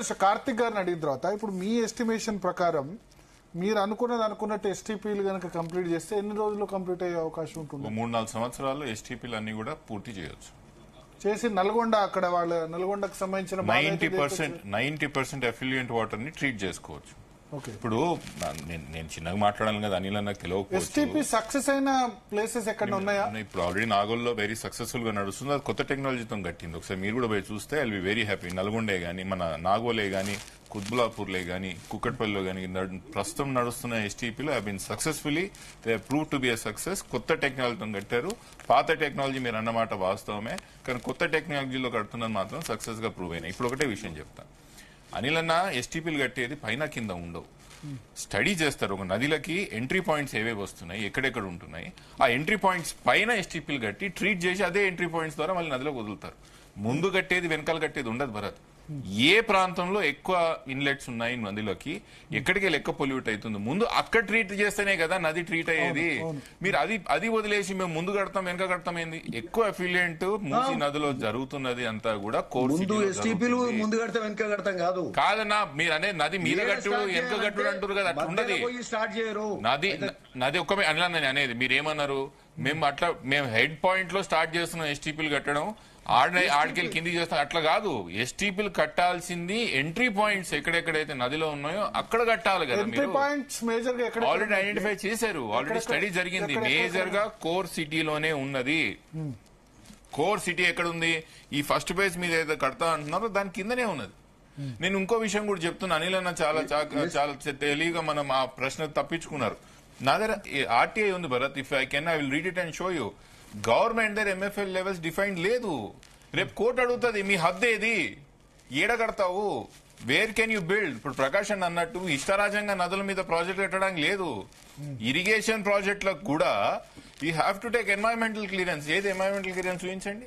నిమిషం కార్తిక్ గారిని అడిగిన తర్వాత ఇప్పుడు మీ ఎస్టిమేషన్ ప్రకారం మీరు అనుకున్నట్టు ఎస్టీపీలు కనుక కంప్లీట్ చేస్తే ఎన్ని రోజుల్లో కంప్లీట్ అయ్యే అవకాశం ఉంటుంది? 3-4 సంవత్సరాల్లో ఎస్టీపీలు అన్ని కూడా పూర్తి చేయొచ్చు. చేసి నల్గొండ అక్కడ వాళ్ళ నల్గొండకు సంబంధించిన 90% ఎఫిలియంట్ వాటర్ ని ట్రీట్ చేసుకోవచ్చు. ఇప్పుడు నేను చిన్నగా మాట్లాడాను కదా, అనిల్ అన్న తెలియకపోవచ్చు. సక్సెస్ అయిన ప్లేసెస్ ఎక్కడ ఉన్నాయా? ఇప్పుడు ఆల్రెడీ నాగోల్లో వెరీ సక్సెస్ఫుల్ గా నడుస్తుంది. అది కొత్త టెక్నాలజీతో కట్టింది. ఒకసారి మీరు కూడా పోయి చూస్తే I will be very happy. నల్గొండే గానీ, మన నాగోలే గానీ, కుత్బులాపూర్లే గానీ, కుక్కట్పల్లిలో గానీ ప్రస్తుతం నడుస్తున్న ఎస్టీపీలో have been successfully they prove to be a success. కొత్త టెక్నాలజీతో కట్టారు. పాత టెక్నాలజీ మీరు అన్నమాట వాస్తవమే, కానీ కొత్త టెక్నాలజీలో కడుతున్నది మాత్రం సక్సెస్ గా ప్రూవ్ అయినాయి. ఇప్పుడు ఒకటే విషయం చెప్తా, అనిల్ అన్న ఎస్టీపీలు కట్టేది పైన కింద ఉండవు. స్టడీ చేస్తారు ఒక నదిలకి ఎంట్రీ పాయింట్స్ ఏవేవి వస్తున్నాయి, ఎక్కడెక్కడ ఉంటున్నాయి, ఆ ఎంట్రీ పాయింట్స్ పైన ఎస్టీపీలు కట్టి ట్రీట్ చేసి అదే ఎంట్రీ పాయింట్స్ ద్వారా మళ్ళీ నదిలోకి వదులుతారు. ముందు కట్టేది వెనకాల కట్టేది ఉండదు భరత్. ఏ ప్రాంతంలో ఎక్కువ ఇన్లెట్స్ ఉన్నాయి నదిలోకి, ఎక్కడికి లెక్క పొల్యూట్ అవుతుంది, ముందు అక్కడ ట్రీట్ చేస్తేనే కదా నది ట్రీట్ అయ్యేది. మీరు అది వదిలేసి మేము ముందు కడతాం వెనక కడతాం ఏంది? ఎక్కువ అఫిలియంట్ మూసీ నదిలో జరుగుతున్నది అంతా కూడా కాదన్నా. మీరు అనే నది మీద కట్టుడు వెనక కట్టుడు అంటారు కదా, అట్లా ఉండదు నది ఒక్క అనేది. మీరేమన్నారు? మేము హెడ్ పాయింట్ లో స్టార్ట్ చేస్తున్నాం ఎస్టీపీలు కట్టడం, ఆడికెళ్ళి కింది చేస్తాం, అట్లా కాదు. ఎస్టీపీలు కట్టాల్సింది ఎంట్రీ పాయింట్స్ ఎక్కడెక్కడైతే నదిలో ఉన్నాయో అక్కడ కట్టాలి కదా. మీరు ఆల్రెడీ ఐడెంటిఫై చేశారు, ఆల్రెడీ స్టడీ జరిగింది. మేజర్ గా కోర్ సిటీలోనే ఉన్నది. కోర్ సిటీ ఎక్కడ ఉంది? ఈ ఫస్ట్ పేజ్ మీద ఏదైతే కడతా అంటున్నారో దాని కిందనే ఉన్నది. నేను ఇంకో విషయం కూడా చెప్తున్నా, అనిల్ అన్న చాలా తెలివిగా మనం ఆ ప్రశ్న తప్పించుకున్నారు. నా దగ్గర ఆర్టీఐ ఉంది Bharat. If I can I will read it and show you. Government దగ్గర ఎంఎఫ్ఎల్ లెవెల్స్ డిఫైన్ లేదు. రేపు కోర్టు అడుగుతుంది మీ హద్దు ఏది, ఏడ కడతావు, వేర్ కెన్ యూ బిల్డ్. ఇప్పుడు ప్రకాష్ అన్న అన్నట్టు ఇష్టరాజ్యంగా నదుల మీద ప్రాజెక్ట్ కట్టడానికి లేదు. ఇరిగేషన్ ప్రాజెక్టులకు కూడా you have to take environmental clearance. ఏది ఎన్వైరన్మెంటల్ క్లియరెన్స్ చూపించండి.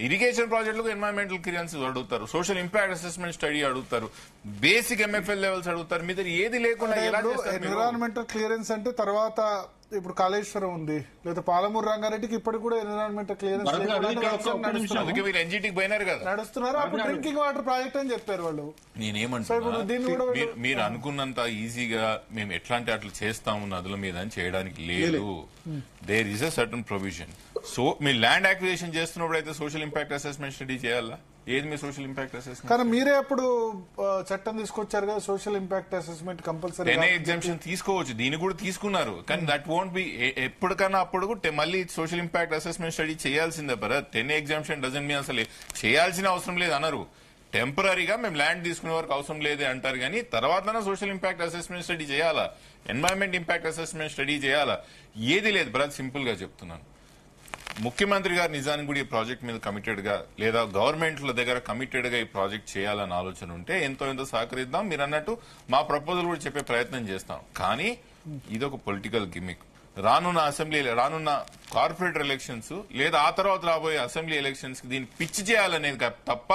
ఇరిగేషన్ ప్రాజెక్టులకు ఎన్వైరన్మెంటల్ క్లియరెన్స్ అడుగుతారు, సోషల్ ఇంపాక్ట్ అసెస్మెంట్ స్టడీ అడుగుతారు, బేసిక్ ఎంఎఫ్ఎల్ లెవెల్స్ అడుగుతారు. మీ దగ్గర ఏది లేకుండా ఎన్విరాన్మెంటల్ క్లియరెన్స్ అంటే తర్వాత ఇప్పుడు కాళేశ్వరం ఉంది, లేదా పాలమూరు రంగారెడ్డికి ఇప్పటికి కూడా ఎన్విరాన్మెంటల్ క్లియరెన్స్ ఎన్జిటికి పోయినారు కదా, నడుస్తున్నారు. అప్పుడు డ్రింకింగ్ వాటర్ ప్రాజెక్ట్ అని చెప్పారు వాళ్ళు. నేనేమంటున్నా, మీరు అనుకున్నంత ఈజీగా మేము ఎట్లాంటి అట్లా చేస్తాము నదుల మీద అని చేయడానికి లేదు. There is a certain provision. So మీరు ల్యాండ్ యాక్విజిషన్ చేస్తున్నప్పుడు అయితే సోషల్ ఇంపాక్ట్ అసెస్మెంట్ స్టడీ చేయాలా? ఏది మీ సోషల్ ఇంపాక్ట్ అసెస్మెంట్? కానీ మీరే అప్పుడు చట్టం తీసుకొచ్చారు కదా, social impact assessment compulsory. Exemption తీసుకోవచ్చు, దీన్ని కూడా తీసుకున్నారు. కానీ దట్ వోంట్ బి ఎప్పటికన్నా అప్పుడు మళ్ళీ సోషల్ ఇంపాక్ట్ అసెస్మెంట్ స్టడీ చేయాల్సిందే Bharat. 10A exemption doesn't mean అసలు చేయాల్సిన అవసరం లేదు అన్నారు. టెంపరీగా మేము ల్యాండ్ తీసుకునే వరకు అవసరం లేదే అంటారు, కానీ తర్వాత సోషల్ ఇంపాక్ట్ అసెస్మెంట్ స్టడీ చేయాలా, ఎన్వైరన్మెంట్ ఇంపాక్ట్ అసెస్మెంట్ స్టడీ చేయాలా? ఏది లేదు భరత్. సింపుల్ గా చెప్తున్నాను, ముఖ్యమంత్రి గారు నిజానికి కూడా ఈ ప్రాజెక్ట్ మీద కమిటెడ్ గా, లేదా గవర్నమెంట్ల దగ్గర కమిటెడ్ గా ఈ ప్రాజెక్ట్ చేయాలని ఆలోచన ఉంటే ఎంతో సహకరిద్దాం. మీరు అన్నట్టు మా ప్రపోజల్ కూడా చెప్పే ప్రయత్నం చేస్తాం. కానీ ఇదొక పొలిటికల్ గిమిక్. రానున్న కార్పొరేటర్ ఎలక్షన్స్ లేదా ఆ తర్వాత రాబోయే అసెంబ్లీ ఎలక్షన్స్ కి దీన్ని పిచ్చి చేయాలనేది తప్ప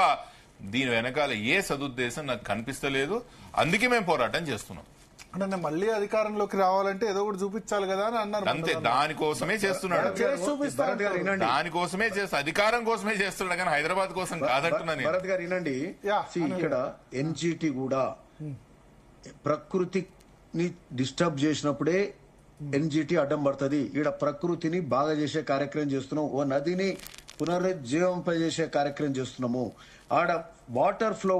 దీని వెనకాల ఏ సదుద్దేశం నాకు కనిపిస్తలేదు. అందుకే మేము పోరాటం చేస్తున్నాం. అంటే మళ్ళీ అధికారంలోకి రావాలంటే ఏదో ఒకటి చూపించాలి కదా అని అన్నారు. అంతే, దానికోసమే చేస్తున్నాడు. దానికోసమే చేస్తా, అధికారం కోసమే చేస్తున్నాడు, కానీ హైదరాబాద్ కోసం కాదంటున్నాను. భరత్ గారు వినండి, ఇక్కడ ఎన్జిటి కూడా ప్రకృతిని డిస్టర్బ్ చేసినప్పుడే ఎన్జిటి అడ్డం పడుతుంది. ఈడ ప్రకృతిని బాగా చేసే కార్యక్రమం చేస్తున్నాం, ఓ నదిని పునరుజ్జీవింపజేసే కార్యక్రమం చేస్తున్నాము. ఆడ వాటర్ ఫ్లో